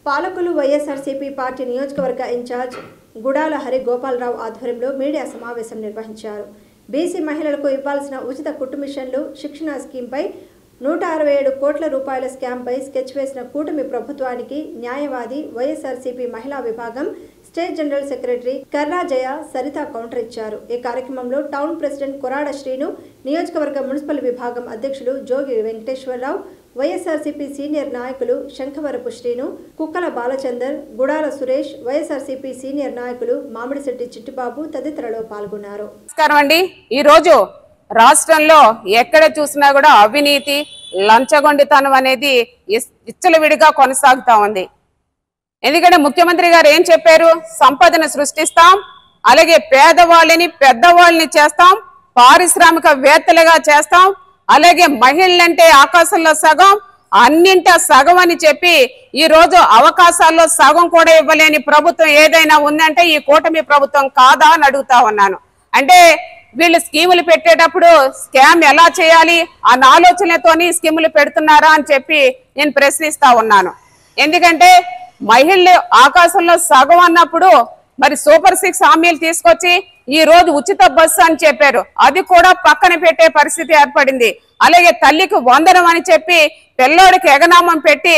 పాలకులు వైఎస్ఆర్సీపీ పార్టీ నియోజకవర్గ ఇన్ఛార్జ్ గుడాల హరి గోపాలరావు ఆధ్వర్యంలో మీడియా సమావేశం నిర్వహించారు. బీసీ మహిళలకు ఇవ్వాల్సిన ఉచిత కుట్టు మిషన్లు శిక్షణ స్కీంపై 167 కోట్ల రూపాయల స్కామ్పై స్కెచ్ వేసిన కూటమి ప్రభుత్వానికి న్యాయవాది వైఎస్ఆర్సీపీ మహిళా విభాగం స్టేట్ జనరల్ సెక్రటరీ కర్రా జయ సరిత కౌంటర్ ఇచ్చారు. ఈ కార్యక్రమంలో టౌన్ ప్రెసిడెంట్ కొరాడ శ్రీను, నియోజకవర్గ మున్సిపల్ విభాగం అధ్యక్షులు జోగి వెంకటేశ్వరరావు, వైఎస్ఆర్సీపీ సీనియర్ నాయకులు శంఖవరపు శ్రీను, కుక్కల బాలచందర్, గుడాల సురేష్, వైఎస్ఆర్సీపీ సీనియర్ నాయకులు మామిడిశెట్టి చిట్టిబాబు తదితరులు పాల్గొన్నారు. ఈ రోజు రాష్ట్రంలో ఎక్కడ చూసినా కూడా అవినీతి, లంచగొండితనం అనేది విచ్చలవిడిగా కొనసాగుతా ఉంది. ఎందుకంటే ముఖ్యమంత్రి గారు ఏం చెప్పారు? సంపదను సృష్టిస్తాం, అలాగే పేదవాళ్ళని పెద్దవాళ్ళని చేస్తాం, పారిశ్రామికవేత్తలుగా చేస్తాం, అలాగే మహిళలంటే ఆకాశంలో సగం, అన్నింట సగం అని చెప్పి ఈ రోజు అవకాశాల్లో సగం కూడా ఇవ్వలేని ప్రభుత్వం ఏదైనా ఉందంటే ఈ కూటమి ప్రభుత్వం కాదా అని అడుగుతా ఉన్నాను. అంటే వీళ్ళు స్కీములు పెట్టేటప్పుడు స్కామ్ ఎలా చేయాలి అన్న ఆలోచనతోని స్కీములు పెడుతున్నారా అని చెప్పి నేను ప్రశ్నిస్తా ఉన్నాను. ఎందుకంటే మహిళలు ఆకాశంలో సగం అన్నప్పుడు మరి సూపర్ 6 హామీలు తీసుకొచ్చి ఈ రోజు ఉచిత బస్సు అని చెప్పారు, అది కూడా పక్కన పెట్టే పరిస్థితి ఏర్పడింది. అలాగే తల్లికి వందనం అని చెప్పి పిల్లోడికి ఎగనామం పెట్టి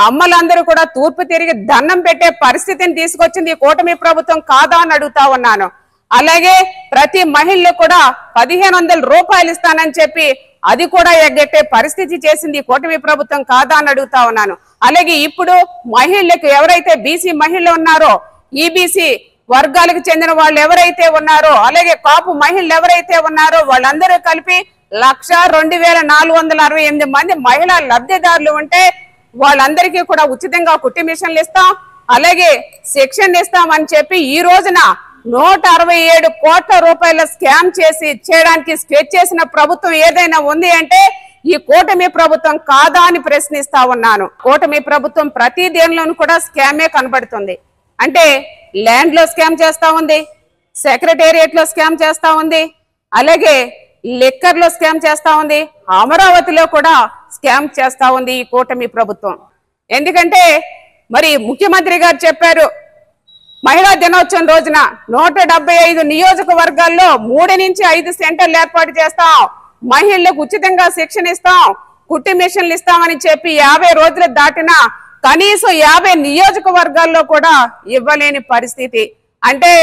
అమ్మలందరూ కూడా తూర్పు తిరిగి దండం పెట్టే పరిస్థితిని తీసుకొచ్చింది ఈ కూటమి ప్రభుత్వం కాదా అని అడుగుతా ఉన్నాను. అలాగే ప్రతి మహిళలు కూడా 1500 రూపాయలు ఇస్తానని చెప్పి అది కూడా ఎగ్గట్టే పరిస్థితి చేసింది కూటమి ప్రభుత్వం కాదా అని అడుగుతా ఉన్నాను. అలాగే ఇప్పుడు మహిళలకు ఎవరైతే బీసీ మహిళలు ఉన్నారో, ఈబీసీ వర్గాలకు చెందిన వాళ్ళు ఎవరైతే ఉన్నారో, అలాగే కాపు మహిళలు ఎవరైతే ఉన్నారో వాళ్ళందరూ కలిపి 1,02,468 మంది మహిళా లబ్ధిదారులు ఉంటే వాళ్ళందరికీ కూడా ఉచితంగా కుట్టి మిషన్లు ఇస్తాం, అలాగే శిక్షణ ఇస్తాం అని చెప్పి ఈ రోజున 167 కోట్ల రూపాయల స్కామ్ చేసి చేయడానికి స్కెచ్ చేసిన ప్రభుత్వం ఏదైనా ఉంది అంటే ఈ కూటమి ప్రభుత్వం కాదా అని ప్రశ్నిస్తా ఉన్నాను. కూటమి ప్రభుత్వం ప్రతి దేనిలోనూ కూడా స్కామే కనబడుతుంది. అంటే ల్యాండ్ లో స్కామ్ చేస్తా ఉంది, సెక్రటేరియట్ లో స్కామ్ చేస్తా ఉంది, అలాగే లిక్కర్ లో స్కామ్ చేస్తా ఉంది, అమరావతిలో కూడా స్కామ్ చేస్తా ఉంది ఈ కూటమి ప్రభుత్వం. ఎందుకంటే మరి ముఖ్యమంత్రి గారు చెప్పారు మహిళా దినోత్సవం రోజున 175 నియోజకవర్గాల్లో 3 నుంచి 5 సెంటర్లు ఏర్పాటు చేస్తాం, మహిళలకు ఉచితంగా శిక్షణ ఇస్తాం, కుట్టి మిషన్లు ఇస్తామని చెప్పి 50 రోజులు దాటినా కనీసం 50 నియోజకవర్గాల్లో కూడా ఇవ్వలేని పరిస్థితి. అంటే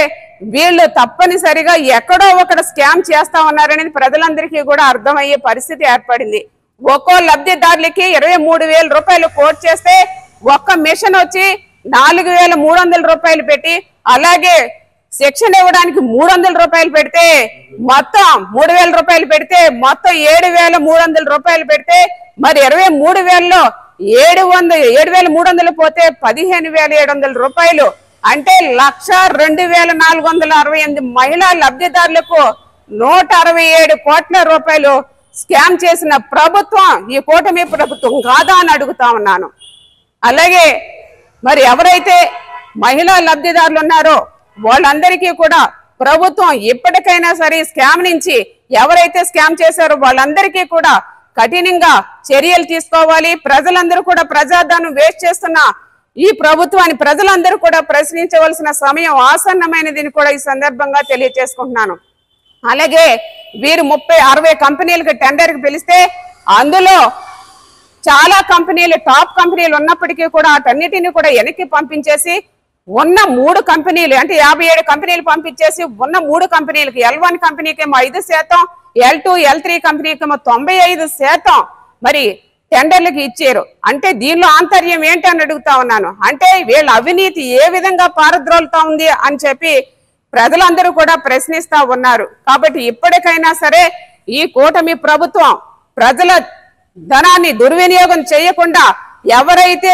వీళ్ళు తప్పనిసరిగా ఎక్కడో ఒకటి స్కామ్ చేస్తా ఉన్నారనేది ప్రజలందరికీ కూడా అర్థమయ్యే పరిస్థితి ఏర్పడింది. ఒక్కో లబ్ధిదారులకి 23,000 రూపాయలు కోట్ చేస్తే ఒక్క మిషన్ వచ్చి 4,300 రూపాయలు పెట్టి, అలాగే శిక్షణ ఇవ్వడానికి 300 రూపాయలు పెడితే మొత్తం 3,000 రూపాయలు పెడితే మొత్తం 7,300 రూపాయలు పెడితే మరి 23,000లో 7,300 పోతే 15,700 రూపాయలు అంటే 1,02,468 మహిళా లబ్ధిదారులకు 167 కోట్ల రూపాయలు స్కామ్ చేసిన ప్రభుత్వం ఈ కూటమి ప్రభుత్వం కాదా అని అడుగుతా ఉన్నాను. అలాగే మరి ఎవరైతే మహిళా లబ్ధిదారులు ఉన్నారో వాళ్ళందరికీ కూడా ప్రభుత్వం ఇప్పటికైనా సరే స్కామ్ నుంచి ఎవరైతే స్కామ్ చేశారో వాళ్ళందరికీ కూడా కఠినంగా చర్యలు తీసుకోవాలి. ప్రజలందరూ కూడా ప్రజాధనం వేస్ట్ చేస్తున్న ఈ ప్రభుత్వాన్ని ప్రజలందరూ కూడా ప్రశ్నించవలసిన సమయం ఆసన్నమైనదని కూడా ఈ సందర్భంగా తెలియజేసుకుంటున్నాను. అలాగే వీరు 30-60 కంపెనీలకు టెండర్కి పిలిస్తే అందులో చాలా కంపెనీలు టాప్ కంపెనీలు ఉన్నప్పటికీ కూడా వాటన్నిటిని కూడా వెనక్కి పంపించేసి ఉన్న 3 కంపెనీలు అంటే 57 కంపెనీలు పంపించేసి ఉన్న 3 కంపెనీలకి L1 కంపెనీకి 5%, L2, L3 కంపెనీకి 95% మరి టెండర్లకు ఇచ్చారు. అంటే దీనిలో ఆంతర్యం ఏంటి అని అడుగుతా ఉన్నాను. అంటే వీళ్ళ అవినీతి ఏ విధంగా పారద్రోలుతా ఉంది అని చెప్పి ప్రజలందరూ కూడా ప్రశ్నిస్తా ఉన్నారు. కాబట్టి ఇప్పటికైనా సరే ఈ కూటమి ప్రభుత్వం ప్రజల ధనాన్ని దుర్వినియోగం చేయకుండా ఎవరైతే